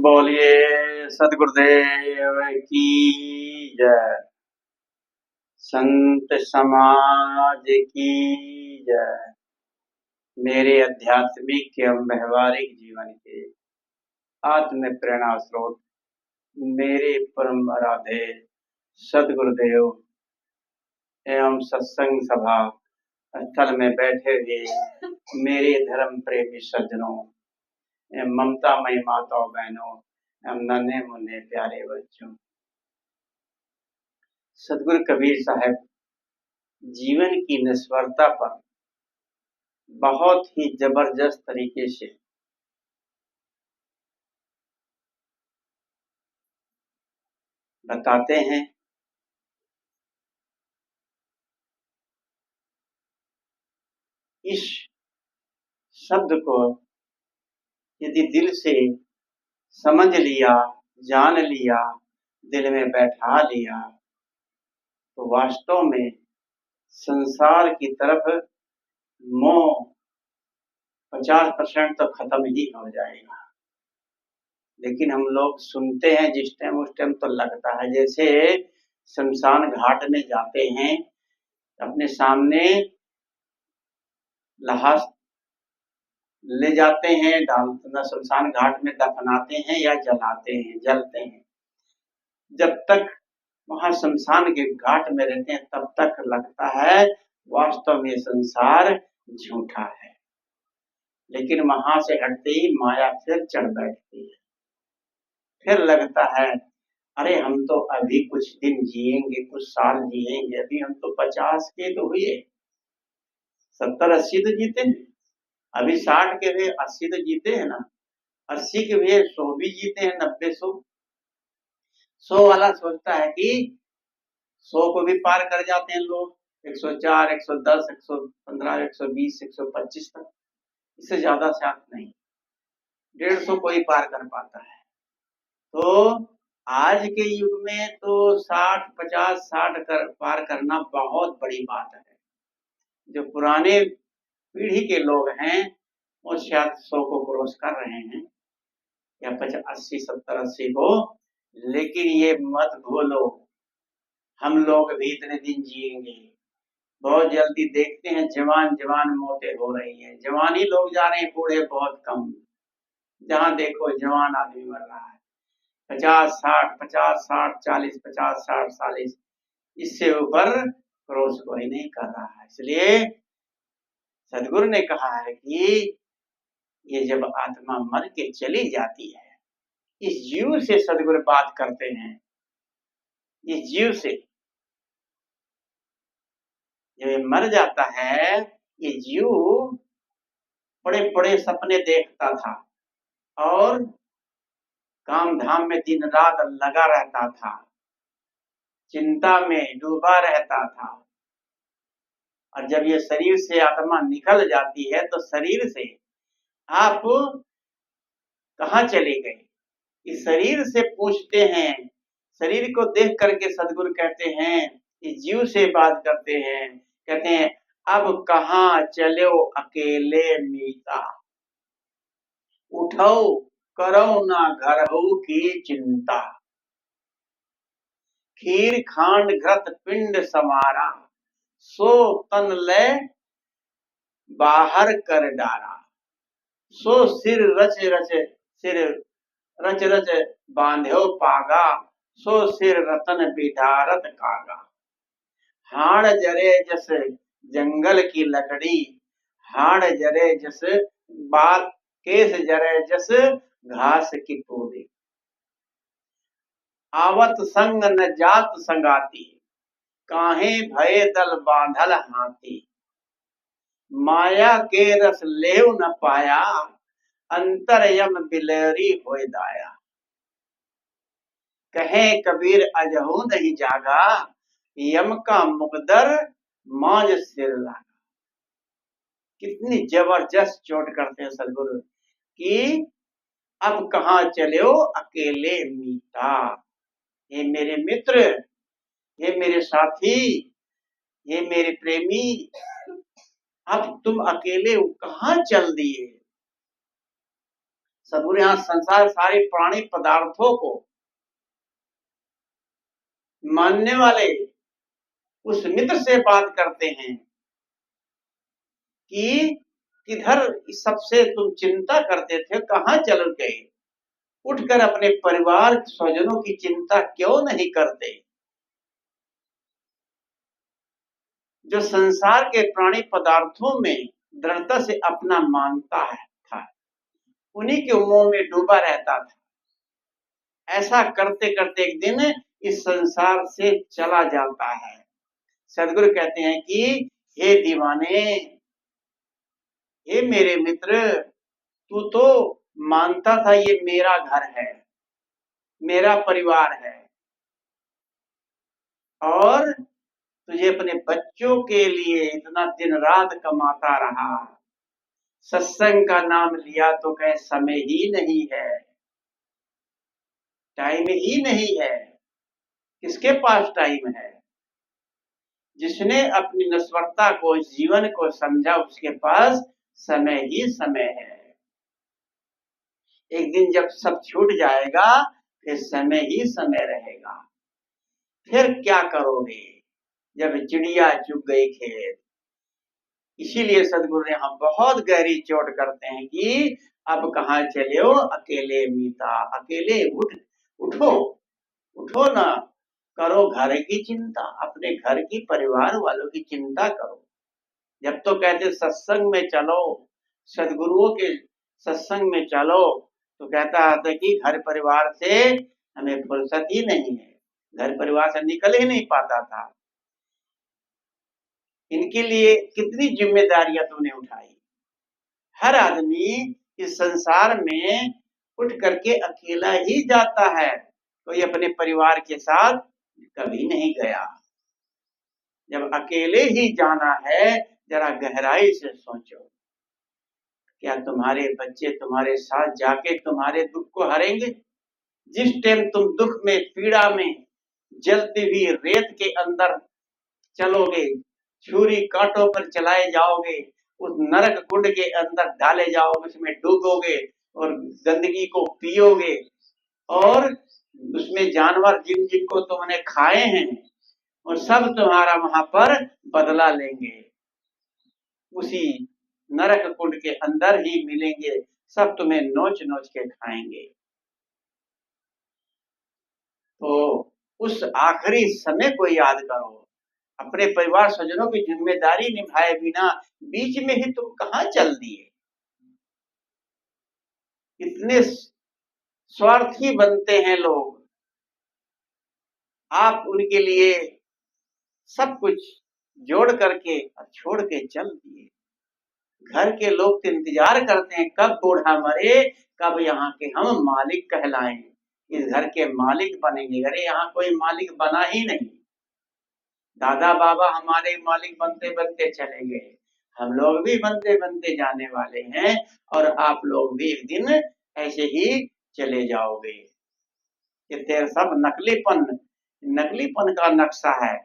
बोलिए सदगुरुदेव की जय। संत समाज की जय। मेरे आध्यात्मिक एवं व्यवहारिक जीवन के आत्म प्रेरणा स्रोत मेरे परम आराध्य सदगुरुदेव एवं सत्संग सभा स्थल में बैठे हुए मेरे धर्म प्रेमी सज्जनों, ममतामयी माताओं बहनों एवं नन्हे मुन्ने प्यारे बच्चों, सदगुरु कबीर साहब जीवन की निस्वार्थता पर बहुत ही जबरदस्त तरीके से बताते हैं। इस शब्द को यदि दिल से समझ लिया, जान लिया, दिल में बैठा लिया तो वास्तव में संसार की तरफ मोह 50% तो खत्म ही हो जाएगा। लेकिन हम लोग सुनते हैं जिस टाइम उस टाइम तो लगता है जैसे शमशान घाट में जाते हैं, अपने सामने लाश ले जाते हैं, शमशान घाट में दफनाते हैं या जलाते हैं, जलते हैं। जब तक वहां शमशान के घाट में रहते हैं तब तक लगता है वास्तव में संसार झूठा है। लेकिन वहां से हटते ही माया फिर चढ़ बैठती है। फिर लगता है अरे हम तो अभी कुछ दिन जिएंगे, कुछ साल जिएंगे, अभी हम तो 50 के तो हुए, 70-80 तो जीते हैं, अभी 60 के हुए 80 तो जीते हैं ना, 80 के हुए 100 भी जीते हैं, 90-100। 100 वाला सोचता है कि 100 को भी पार कर जाते हैं लोग, 104, 110, 115, 120, 125 तक, इससे ज्यादा शायद नहीं, 150 को ही पार कर पाता है। तो आज के युग में तो 60, 50, 60 पार करना बहुत बड़ी बात है। जो पुराने पीढ़ी के लोग हैं वो शायद 100 को क्रॉस कर रहे हैं या 80, 70, 80 को। लेकिन ये मत भूलो हम लोग भी इतने दिन जिएंगे। बहुत जल्दी देखते हैं जवान जवान मौतें हो रही हैं, जवानी लोग जा रहे हैं, बूढ़े बहुत कम। जहां देखो जवान आदमी मर रहा है, 50, 60, 50, 60, 40, 50, 60, 40, इससे ऊपर क्रॉस कोई नहीं कर रहा है। इसलिए सदगुरु ने कहा है कि ये जब आत्मा मर के चली जाती है, इस जीव से सदगुरु बात करते हैं। इस जीव से जब ये मर जाता है, ये जीव बड़े बड़े सपने देखता था और काम धाम में दिन रात लगा रहता था, चिंता में डूबा रहता था। और जब ये शरीर से आत्मा निकल जाती है तो शरीर से आप कहाँ चले गए, इस शरीर से पूछते हैं। शरीर को देख करके सदगुरु कहते हैं, इस जीव से बात करते हैं, कहते हैं अब कहाँ चलो अकेले मीता, उठो करो ना घरहु की चिंता, खीर खांड घृत पिंड समारा, सो तन ले बाहर कर डारा, सो सिर रच रच बांध्यो पागा, सो सिर रतन बिधारत कागा, हाड़ जरे जस जंगल की लकड़ी, हाड़ जरे जस बाल, केस जरे जस घास की पूरी, आवत संग न जात संगाती, काहे भय दल बांधल हाथी, माया के रस लेव न पाया, अंतरयम बिलरी होय दाया, कहे कबीर अजहू नहीं जागा, यम का मुकदर मांझ सिर लागा। कितनी जबरदस्त चोट करते हैं सदगुरु कि अब कहाँ चलो अकेले मीता, हे मेरे मित्र, हे मेरे साथी, हे मेरे प्रेमी, अब तुम अकेले कहाँ चल दिए। सदगुरु यहाँ संसार सारे प्राणी पदार्थों को मानने वाले उस मित्र से बात करते हैं कि किधर इस सबसे तुम चिंता करते थे, कहाँ चल गए, उठकर अपने परिवार स्वजनों की चिंता क्यों नहीं करते। जो संसार के प्राणी पदार्थों में दृढ़ता से अपना मानता है था, उन्हीं के मोह में डूबा रहता था। ऐसा करते करते एक दिन इस संसार से चला जाता है। सदगुरु कहते हैं कि हे दीवाने, हे मेरे मित्र, तू तो मानता था ये मेरा घर है, मेरा परिवार है, और तुझे अपने बच्चों के लिए इतना दिन रात कमाता रहा, सत्संग का नाम लिया तो कहे समय ही नहीं है, टाइम ही नहीं है। किसके पास टाइम है? जिसने अपनी नश्वरता को, जीवन को समझा, उसके पास समय ही समय है। एक दिन जब सब छूट जाएगा फिर समय ही समय रहेगा। फिर क्या करोगे जब चिड़िया चुग गई खेत। इसीलिए सदगुरु ने हम बहुत गहरी चोट करते हैं कि अब कहाँ चले हो अकेले मीता, अकेले उठो उठो ना, करो घर की चिंता, अपने घर की परिवार वालों की चिंता करो। जब तो कहते सत्संग में चलो, सदगुरुओं के सत्संग में चलो, तो कहता था कि घर परिवार से हमें फुर्सत ही नहीं है, घर परिवार से निकल ही नहीं पाता था। इनके लिए कितनी जिम्मेदारियां तूने उठाई। हर आदमी इस संसार में उठ करके अकेला ही जाता है, कोई अपने परिवार के साथ कभी नहीं गया। जब अकेले ही जाना है, जरा गहराई से सोचो, क्या तुम्हारे बच्चे तुम्हारे साथ जाके तुम्हारे दुख को हरेंगे? जिस टाइम तुम दुख में, पीड़ा में, जलती हुई रेत के अंदर चलोगे, छुरी कांटों पर चलाए जाओगे, उस नरक कुंड के अंदर डाले जाओगे, उसमें डूबोगे और गंदगी को पियोगे, और उसमें जानवर जिन जिनको तुमने खाए हैं और सब तुम्हारा वहां पर बदला लेंगे, उसी नरक कुंड के अंदर ही मिलेंगे, सब तुम्हें नोच नोच के खाएंगे। तो उस आखिरी समय को याद करो, अपने परिवार स्वजनों की जिम्मेदारी निभाए बिना बीच में ही तुम कहाँ चल दिए। इतने स्वार्थी बनते हैं लोग, आप उनके लिए सब कुछ जोड़ करके और छोड़ के चल दिए। घर के लोग तो इंतजार करते हैं कब बूढ़ा मरे, कब यहाँ के हम मालिक कहलाएं, इस घर के मालिक बनेंगे। अरे यहाँ कोई मालिक बना ही नहीं। दादा बाबा हमारे मालिक बनते बनते चले गए, हम लोग भी बनते बनते जाने वाले हैं, और आप लोग भी एक दिन ऐसे ही चले जाओगे। ये तेरा सब नकलीपन का नक्शा है।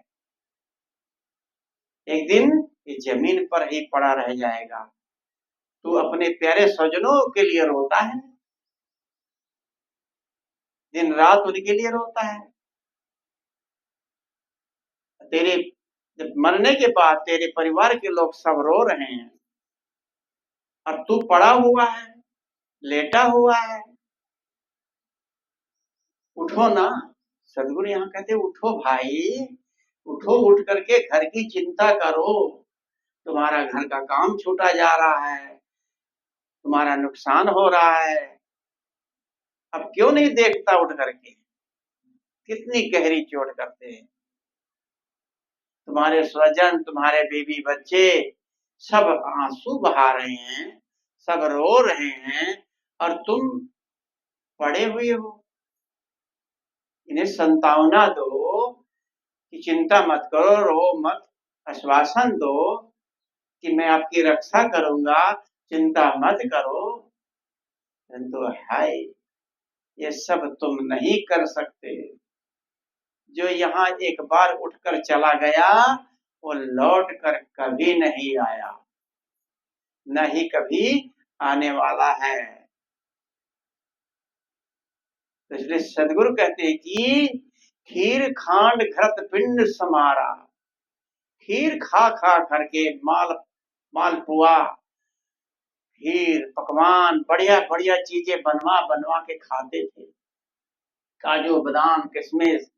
एक दिन ये जमीन पर ही पड़ा रह जाएगा। तू अपने प्यारे स्वजनों के लिए रोता है, दिन रात उनके लिए रोता है। तेरे जब मरने के बाद तेरे परिवार के लोग सब रो रहे हैं, और तू पड़ा हुआ है, लेटा हुआ है। उठो ना। सदगुरु यहाँ कहते उठो भाई, उठो, उठ करके घर की चिंता करो। तुम्हारा घर का काम छूटा जा रहा है, तुम्हारा नुकसान हो रहा है, अब क्यों नहीं देखता उठ करके। कितनी गहरी चोट करते हैं। तुम्हारे स्वजन, तुम्हारे बीवी बच्चे सब आंसू बहा रहे हैं, सब रो रहे हैं, और तुम पड़े हुए हो। इन्हें संतावना दो कि चिंता मत करो, रो मत, आश्वासन दो कि मैं आपकी रक्षा करूंगा, चिंता मत करो। परंतु हाय, ये सब तुम नहीं कर सकते। जो यहाँ एक बार उठकर चला गया वो लौट कर कभी नहीं आया, न ही कभी आने वाला है। तो इसलिए सदगुरु कहते हैं कि खीर खांड घृत पिंड समारा, खीर खा खा करके मालपुआ, खीर, पकवान, बढ़िया बढ़िया चीजें बनवा बनवा के खाते थे। काजू, बादाम, किशमिश,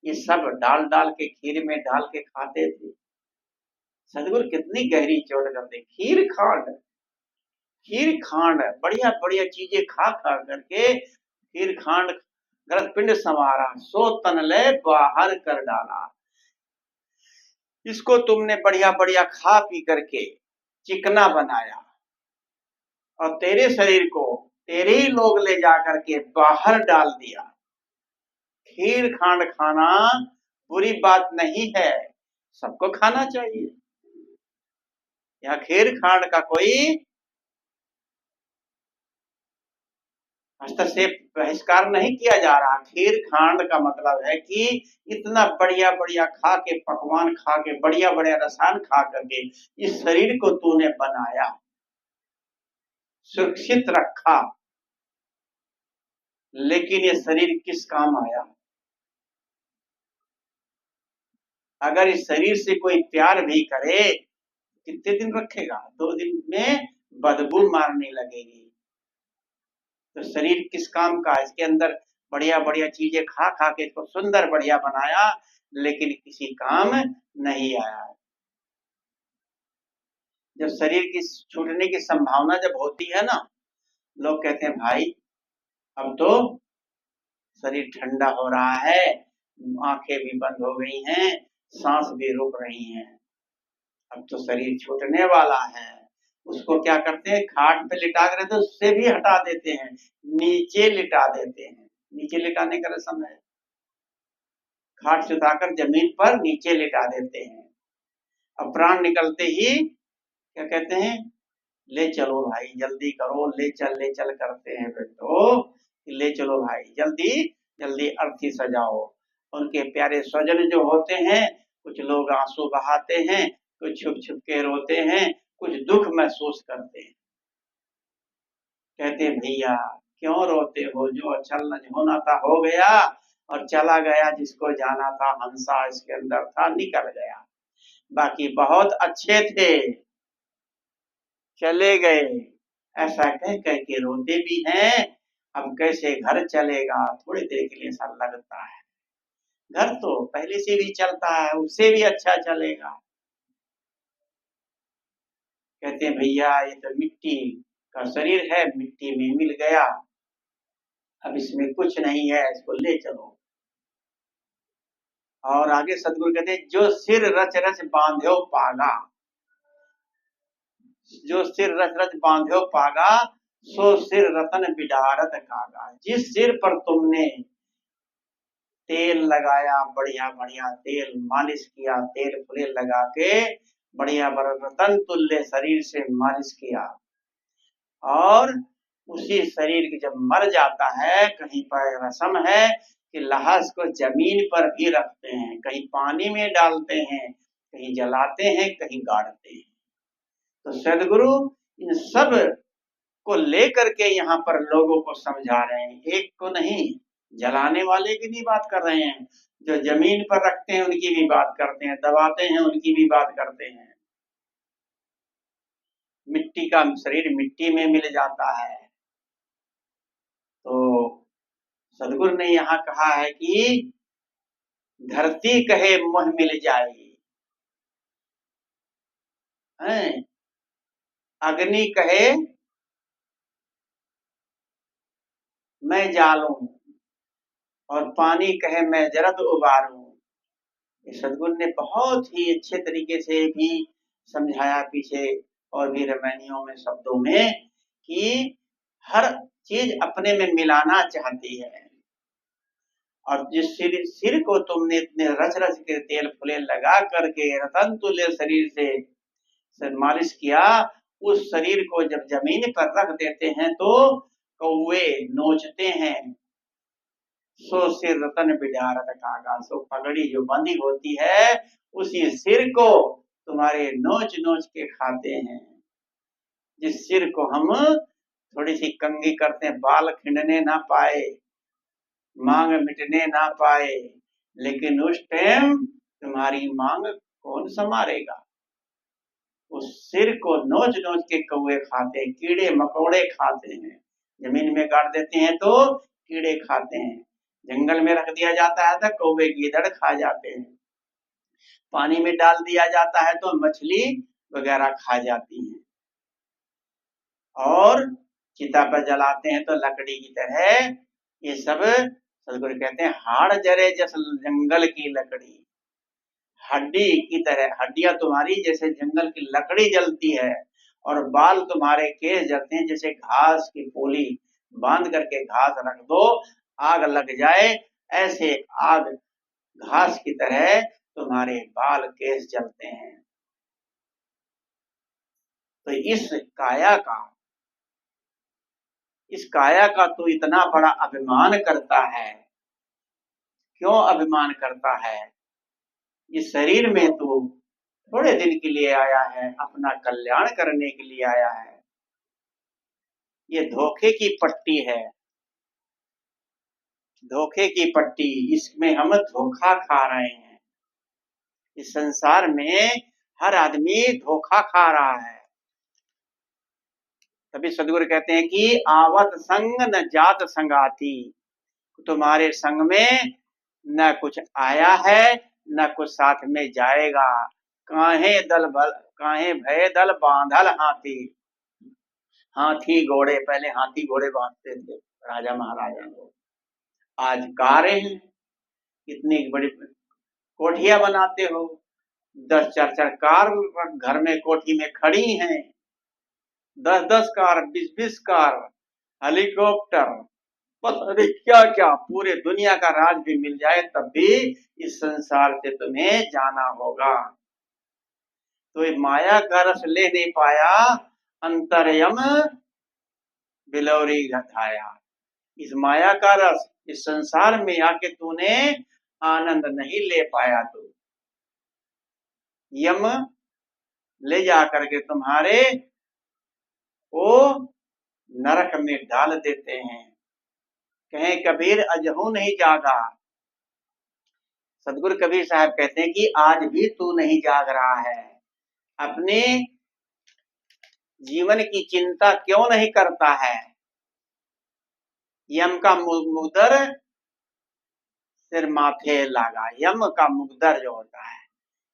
ये सब डाल डाल के खीर में डाल के खाते थे। सदगुरु कितनी गहरी चोट करते। खीर खांड बढ़िया बढ़िया चीजें खा खा करके खीर खांड घृत पिंड समारा, सो तन ले बाहर कर डाला। इसको तुमने बढ़िया बढ़िया खा पी करके चिकना बनाया और तेरे शरीर को तेरे ही लोग ले जा करके बाहर डाल दिया। खीर खांड खाना बुरी बात नहीं है, सबको खाना चाहिए। यहाँ खीर खांड का कोई हस्तक्षेप, बहिष्कार नहीं किया जा रहा। खीर खांड का मतलब है कि इतना बढ़िया बढ़िया खा के, पकवान खा के, बढ़िया बढ़िया रसायन खा करके इस शरीर को तूने बनाया, सुरक्षित रखा, लेकिन ये शरीर किस काम आया? अगर इस शरीर से कोई प्यार भी करे, कितने दिन रखेगा? 2 दिन में बदबू मारने लगेगी। तो शरीर किस काम का? इसके अंदर बढ़िया बढ़िया चीजें खा खा के इसको सुंदर बढ़िया बनाया, लेकिन किसी काम नहीं आया। जब शरीर की छूटने की संभावना जब होती है ना, लोग कहते हैं भाई अब तो शरीर ठंडा हो रहा है, आंखें भी बंद हो गई हैं, सांस भी रुक रही हैं, अब तो शरीर छूटने वाला है। उसको क्या करते हैं? खाट पे लिटा कर तो उससे भी हटा देते हैं, नीचे लिटा देते हैं। नीचे लिटाने का रस्म है, खाट से उठाकर जमीन पर नीचे लिटा देते हैं। अब प्राण निकलते ही क्या कहते हैं? ले चलो भाई, जल्दी करो, ले चल करते हैं फिर तो, ले चलो भाई, जल्दी जल्दी अर्थी सजाओ। उनके प्यारे स्वजन जो होते हैं, कुछ लोग आंसू बहाते हैं, कुछ छुप छुप के रोते हैं, कुछ दुख महसूस करते हैं। कहते हैं भैया क्यों रोते हो? जो अचल होना था हो गया, और चला गया जिसको जाना था, हंसा इसके अंदर था, निकल गया। बाकी बहुत अच्छे थे, चले गए। ऐसा कह कह के रोते भी हैं। अब कैसे घर चलेगा? थोड़ी देर के लिए ऐसा लगता है, घर तो पहले से भी चलता है, उससे भी अच्छा चलेगा। कहते हैं भैया ये तो मिट्टी का शरीर है, मिट्टी में मिल गया, अब इसमें कुछ नहीं है, इसको ले चलो। और आगे सदगुरु कहते हैं जो सिर रच रच बांध्यो पागा, जो सिर रच रच बांध्यो पागा, सो सिर रतन बिडारत कागा। जिस सिर पर तुमने तेल लगाया, बढ़िया बढ़िया तेल मालिश किया, तेल फुले लगा के बढ़िया रतन तुल्य शरीर से मालिश किया, और उसी शरीर की जब मर जाता है, कहीं पर रस्म है कि लाश को जमीन पर भी रखते हैं, कहीं पानी में डालते हैं, कहीं जलाते हैं, कहीं गाड़ते हैं। तो सदगुरु इन सब को लेकर के यहाँ पर लोगों को समझा रहे हैं, एक को नहीं, जलाने वाले की भी बात कर रहे हैं, जो जमीन पर रखते हैं उनकी भी बात करते हैं, दबाते हैं उनकी भी बात करते हैं। मिट्टी का शरीर मिट्टी में मिल जाता है। तो सदगुरु ने यहाँ कहा है कि धरती कहे मुँह मिल जाए, अग्नि कहे मैं जालूं, और पानी कहे मैं जरद उबारूं। सदगुरु ने बहुत ही अच्छे तरीके से भी समझाया पीछे, और भी रामायणियों में शब्दों में, कि हर चीज अपने में मिलाना चाहती है। और जिस सिर को तुमने इतने रच रच के तेल फुले लगा करके रतन तुल्य शरीर से मालिश किया, उस शरीर को जब जमीन पर रख देते हैं तो कौवे नोचते हैं। सो सिर रतन बिडारत कागा, सो पगड़ी जो बंधी होती है उसी सिर को तुम्हारे नोच नोच के खाते हैं। जिस सिर को हम थोड़ी सी कंघी करते हैं, बाल खिंडने ना पाए, मांग मिटने ना पाए, लेकिन उस टाइम तुम्हारी मांग कौन संवारेगा। उस सिर को नोच नोच के कौवे खाते, कीड़े मकोड़े खाते हैं, जमीन में गाड़ देते हैं तो कीड़े खाते हैं, जंगल में रख दिया जाता है तो कौवे गीदड़ खा जाते हैं, पानी में डाल दिया जाता है तो मछली वगैरह खा जाती हैं, और चिता पर जलाते हैं तो लकड़ी की तरह ये सब सदगुरु कहते हैं हाड़ जरे जस जंगल की लकड़ी, हड्डी की तरह हड्डियां तुम्हारी जैसे जंगल की लकड़ी जलती है, और बाल तुम्हारे केस जलते हैं जैसे घास की पोली बांध करके घास रख दो आग लग जाए, ऐसे आग घास की तरह तुम्हारे बाल केस जलते हैं। तो इस काया का तो इतना बड़ा अभिमान करता है। क्यों अभिमान करता है? इस शरीर में तो थोड़े दिन के लिए आया है, अपना कल्याण करने के लिए आया है। ये धोखे की पट्टी है, धोखे की पट्टी, इसमें हम धोखा खा रहे हैं। इस संसार में हर आदमी धोखा खा रहा है। तभी सदगुरु कहते हैं कि आवत संग न जात संगाती, तुम्हारे संग में न कुछ आया है न कुछ साथ में जाएगा। काहे भय दल बांधल हाथी, हाथी घोड़े, पहले हाथी घोड़े बांधते थे राजा महाराजा लोग, आज कारें हैं, इतनी बड़ी कोठियां बनाते हो, 10-4 कार घर में कोठी में खड़ी हैं, 10-10 कार, 20-20 कार, हेलीकॉप्टर, पता नहीं क्या क्या, पूरे दुनिया का राज भी मिल जाए तब भी इस संसार से तुम्हें जाना होगा। तो ये माया का रस ले नहीं पाया, अंतर्यम बिलौरी घटाया। इस माया का रस इस संसार में आके तूने आनंद नहीं ले पाया, तो यम ले जा करके तुम्हारे को नरक में डाल देते हैं। कहे कबीर अजहू नहीं जागा, सदगुरु कबीर साहब कहते हैं कि आज भी तू नहीं जाग रहा है, अपने जीवन की चिंता क्यों नहीं करता है। यम का मुगदर सिर माथे लगा, यम का मुगदर जो होता है,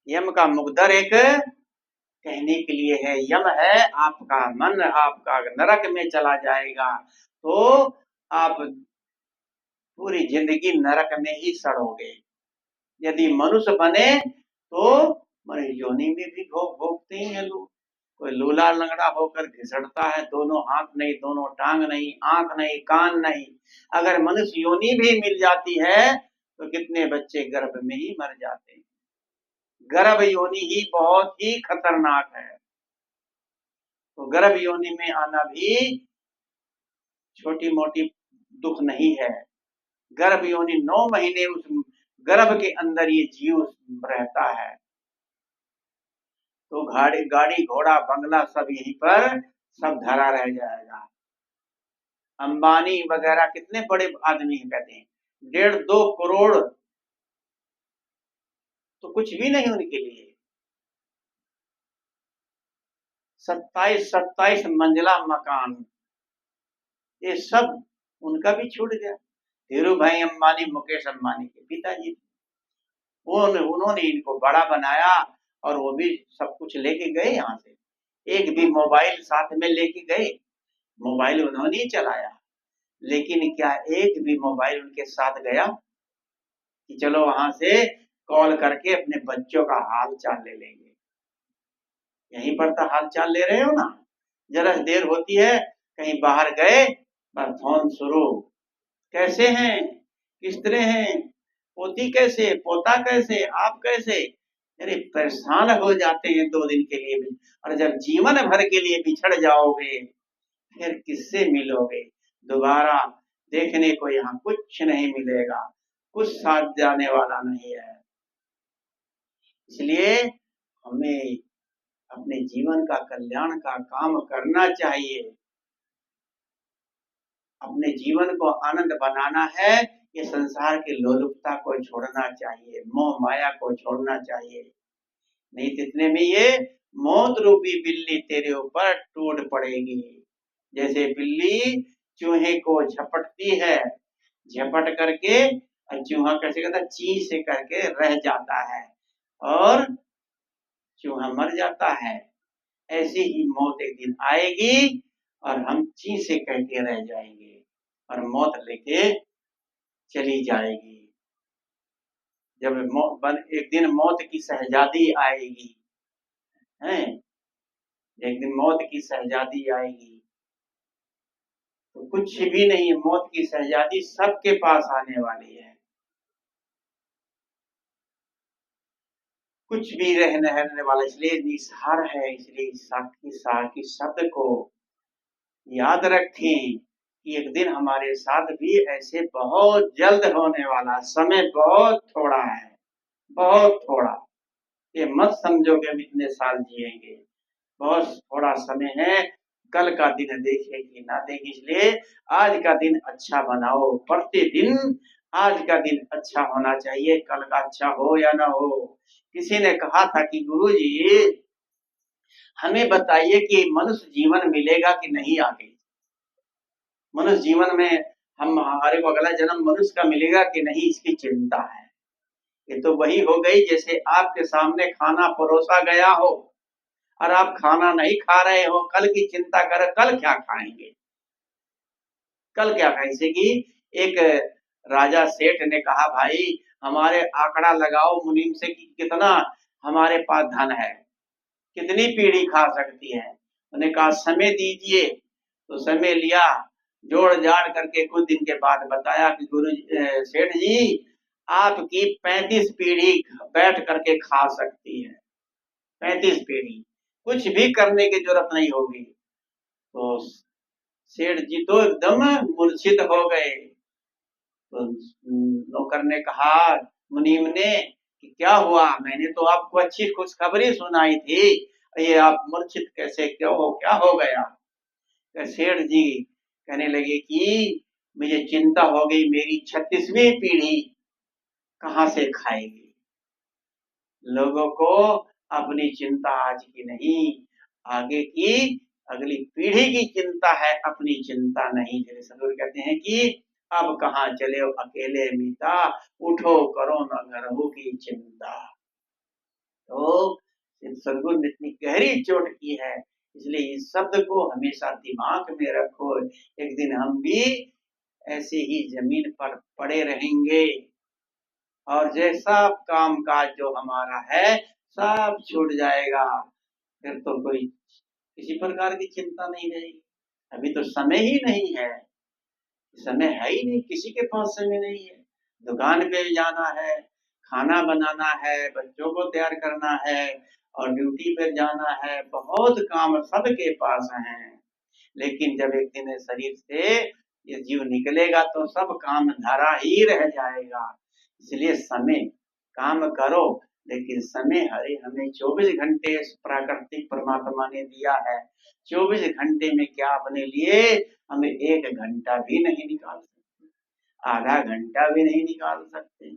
यम का मुगदर एक कहने के लिए है, यम है आपका मन आपका नरक में चला जाएगा तो आप पूरी जिंदगी नरक में ही सड़ोगे। यदि मनुष्य बने तो मनुष्य योनि में भी भोगते ही है लोग। कोई लूला लंगड़ा होकर घिसड़ता है, दोनों हाथ नहीं, दोनों टांग नहीं, आंख नहीं, कान नहीं। अगर मनुष्य योनि भी मिल जाती है तो कितने बच्चे गर्भ में ही मर जाते हैं। गर्भ योनि ही बहुत ही खतरनाक है। तो गर्भ योनि में आना भी छोटी मोटी दुख नहीं है। गर्भ योनि 9 महीने उस गर्भ के अंदर ये जीव रहता है, तो गाड़ी घोड़ा बंगला सब यहीं पर सब धरा रह जाएगा। अंबानी वगैरह कितने बड़े आदमी हैं, कहते हैं 1.5-2 करोड़ तो कुछ भी नहीं उनके लिए। 27 मंजिला मकान, ये सब उनका भी छूट गया। धीरू भाई अंबानी मुकेश अंबानी के पिताजी, उन्होंने इनको बड़ा बनाया और वो भी सब कुछ लेके गए यहाँ से। एक भी मोबाइल साथ में लेके गए? मोबाइल उन्होंने ही चलाया, लेकिन क्या एक भी मोबाइल उनके साथ गया कि चलो वहां से कॉल करके अपने बच्चों का हाल चाल ले लेंगे? यहीं पर तो हाल चाल ले रहे हो ना, जरा देर होती है कहीं बाहर गए बस फोन शुरू, कैसे हैं, किस तरह हैं, पोती कैसे, पोता कैसे, आप कैसे? अरे परेशान हो जाते हैं 2 दिन के लिए भी, और जब जीवन भर के लिए बिछड़ जाओगे फिर किससे मिलोगे? दोबारा देखने को यहाँ कुछ नहीं मिलेगा, कुछ साथ जाने वाला नहीं है। इसलिए हमें अपने जीवन का कल्याण का काम करना चाहिए। अपने जीवन को आनंद बनाना है, ये संसार की लोलुपता को छोड़ना चाहिए, मोह माया को छोड़ना चाहिए, नहीं तो इतने में ये मौत रूपी बिल्ली तेरे ऊपर टूट पड़ेगी। जैसे बिल्ली चूहे को झपटती है, झपट करके चूहा कैसे कहता है, ची से करके रह जाता है और चूहा मर जाता है। ऐसी ही मौत एक दिन आएगी और हम ची से कह के रह जाएंगे और मौत लेके चली जाएगी। जब एक दिन मौत की शहजादी आएगी, है एक दिन मौत की शहजादी आएगी, तो कुछ भी नहीं, मौत की शहजादी सबके पास आने वाली है, कुछ भी रहने वाला, इसलिए निसार है। इसलिए साकी शब्द को याद रखें कि एक दिन हमारे साथ भी ऐसे बहुत जल्द होने वाला, समय बहुत थोड़ा है, बहुत थोड़ा। ये मत समझो कि हम इतने साल जिएंगे, बहुत थोड़ा समय है। कल का दिन देखे कि ना देखे, इसलिए आज का दिन अच्छा बनाओ। प्रतिदिन आज का दिन अच्छा होना चाहिए, कल का अच्छा हो या ना हो। किसी ने कहा था कि गुरुजी हमें बताइए कि मनुष्य जीवन मिलेगा कि नहीं आगे, मनुष्य जीवन में हम हमारे को अगला जन्म मनुष्य का मिलेगा कि नहीं, इसकी चिंता है। ये तो वही हो गई जैसे आपके सामने खाना परोसा गया हो और आप खाना नहीं खा रहे हो, कल की चिंता कर, कल क्या खाएंगे, कल क्या खाएंगे। कि एक राजा सेठ ने कहा भाई हमारे आंकड़ा लगाओ मुनीम से कि कितना हमारे पास धन है, कितनी पीढ़ी खा सकती है। उन्होंने कहा समय दीजिए, तो समय लिया, जोड़ जाड़ करके कुछ दिन के बाद बताया कि गुरु सेठ जी आपकी 35 पीढ़ी बैठ करके खा सकती है, 35 पीढ़ी, कुछ भी करने की जरूरत नहीं होगी। तो सेठ जी तो एकदम मूर्छित हो गए। तो नौकर ने कहा मुनीम ने कि क्या हुआ, मैंने तो आपको अच्छी खुशखबरी सुनाई थी, ये आप मूर्छित कैसे, क्यों हो, क्या हो गया। तो सेठ जी कहने लगे कि मुझे चिंता हो गई, मेरी 36वीं पीढ़ी कहाँ से खाएगी। लोगों को अपनी चिंता आज की नहीं, आगे की अगली पीढ़ी की चिंता है, अपनी चिंता नहीं। जैसे सदगुरु कहते हैं कि अब कहाँ चले हो अकेले मीता, उठो करो न घरहु की चिंता। तो सदगुरु ने इतनी गहरी चोट की है, इसलिए इस शब्द को हमेशा दिमाग में रखो। एक दिन हम भी ऐसे ही जमीन पर पड़े रहेंगे और जैसा काम काज जो हमारा है सब छूट जाएगा, फिर तो कोई किसी प्रकार की चिंता नहीं रहेगी। अभी तो समय ही नहीं है, समय है ही नहीं, किसी के पास समय नहीं है। दुकान पे जाना है, खाना बनाना है, बच्चों को तैयार करना है और ड्यूटी पे जाना है, बहुत काम सबके पास है। लेकिन जब एक दिन शरीर से ये जीव निकलेगा तो सब काम धरा ही रह जाएगा। इसलिए समय काम करो, लेकिन समय हरे हमें 24 घंटे प्राकृतिक परमात्मा ने दिया है। 24 घंटे में क्या अपने लिए हमें 1 घंटा भी नहीं निकाल सकते, आधा घंटा भी नहीं निकाल सकते,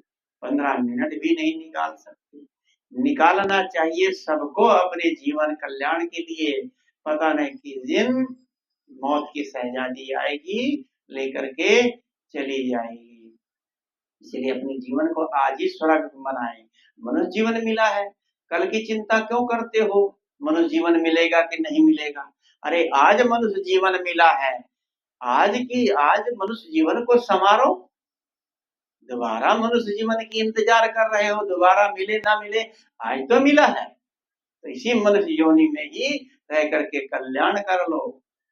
15 मिनट भी नहीं निकाल सकते। निकालना चाहिए सबको अपने जीवन कल्याण के लिए। पता नहीं किस दिन मौत की शहजादी आएगी, लेकर के चली जाएगी। इसलिए अपने जीवन को आज ही स्वर्ग बनाएं। मनुष्य जीवन मिला है, कल की चिंता क्यों करते हो, मनुष्य जीवन मिलेगा कि नहीं मिलेगा। अरे आज मनुष्य जीवन मिला है, आज मनुष्य जीवन को संवारो। दोबारा मनुष्य जीवन की इंतजार कर रहे हो, दोबारा मिले ना मिले, आज तो मिला है, तो इसी मनुष्य योनि में ही रह करके कल्याण कर लो।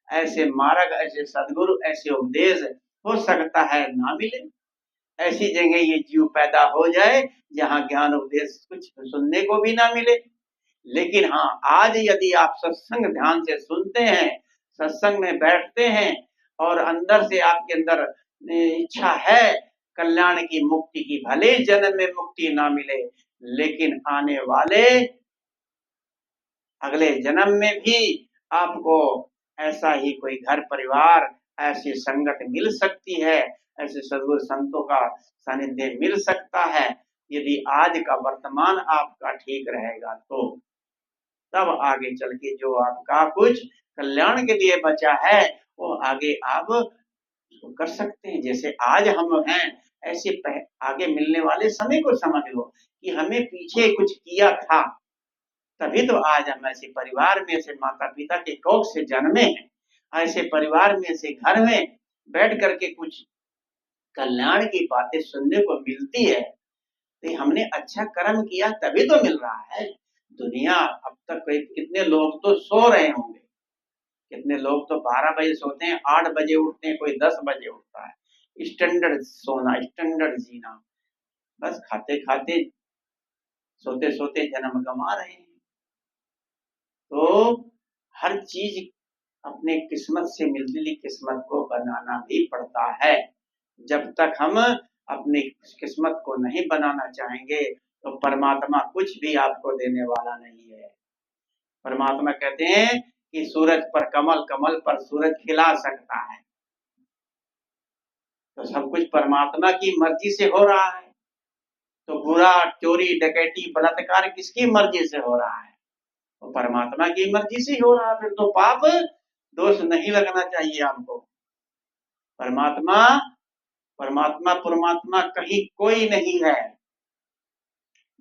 ऐसे मार्ग, ऐसे सदगुरु, ऐसे उपदेश हो सकता है ना मिले, ऐसी जगह ये जीव पैदा हो जाए जहाँ ज्ञान उपदेश कुछ सुनने को भी ना मिले। लेकिन हाँ, आज यदि आप सत्संग ध्यान से सुनते हैं, सत्संग में बैठते हैं और अंदर से आपके अंदर इच्छा है कल्याण की, मुक्ति की, भले जन्म में मुक्ति ना मिले, लेकिन आने वाले अगले जन्म में भी आपको ऐसा ही कोई घर परिवार ऐसी संगत मिल सकती है, ऐसे सद्गुरु संतों का सानिध्य मिल सकता है। यदि आज का वर्तमान आपका ठीक रहेगा तो तब आगे चल के जो आपका कुछ कल्याण के लिए बचा है वो आगे आप उसको कर सकते हैं। जैसे आज हम हैं, ऐसे आगे मिलने वाले समय को समझ लो कि हमें पीछे कुछ किया था, तभी तो आज हम ऐसे परिवार में, ऐसे माता पिता के कोख से जन्मे हैं, ऐसे परिवार में, ऐसे घर में बैठ करके कुछ कल्याण की बातें सुनने को मिलती है। तो हमने अच्छा कर्म किया तभी तो मिल रहा है। दुनिया अब तक कितने लोग तो सो रहे होंगे, कितने लोग तो 12 बजे सोते हैं, 8 बजे उठते हैं, कोई 10 बजे उठता है। स्टैंडर्ड सोना, स्टैंडर्ड जीना, बस खाते खाते सोते सोते जन्म गंवा रहे हैं। तो हर चीज अपने किस्मत से मिलती हुई किस्मत को बनाना भी पड़ता है। जब तक हम अपनी किस्मत को नहीं बनाना चाहेंगे तो परमात्मा कुछ भी आपको देने वाला नहीं है। परमात्मा कहते हैं कि सूरज पर कमल, कमल पर सूरज खिला सकता है। तो सब कुछ परमात्मा की मर्जी से हो रहा है। तो बुरा, चोरी, डकैती, बलात्कार किसकी मर्जी से हो रहा है? तो परमात्मा की मर्जी से हो रहा है। फिर तो पाप दोष नहीं लगना चाहिए आपको। परमात्मा परमात्मा परमात्मा कहीं कोई नहीं है।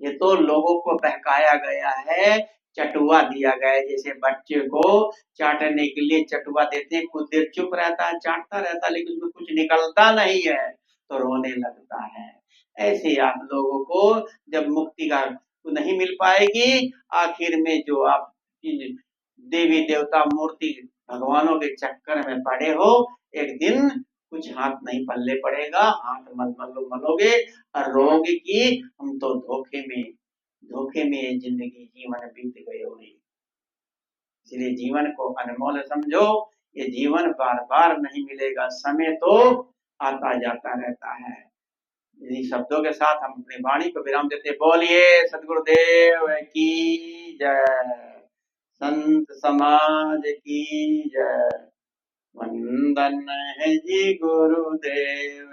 ये तो लोगों को बहकाया गया है, चटुआ दिया गया है। जैसे बच्चे को चाटने के लिए चटुआ देते हैं, कुछ देर चुप रहता है, चाटता रहता है, लेकिन उसमें कुछ निकलता नहीं है तो रोने लगता है। ऐसे आप लोगों को जब मुक्ति का नहीं मिल पाएगी, आखिर में जो आप देवी देवता मूर्ति भगवानों के चक्कर में पड़े हो, एक दिन कुछ हाथ नहीं पल्ले पड़ेगा, हाथ मलोगे और रोगे कि हम तो धोखे में जिंदगी जीवन बीत गए हुए। इसलिए जीवन को अनमोल समझो। ये जीवन बार बार नहीं मिलेगा, समय तो आता जाता रहता है। इन्हीं शब्दों के साथ हम अपनी वाणी को विराम देते, बोलिए सदगुरुदेव की जय, संत समाज की जय। वंदन है जी गुरुदेव।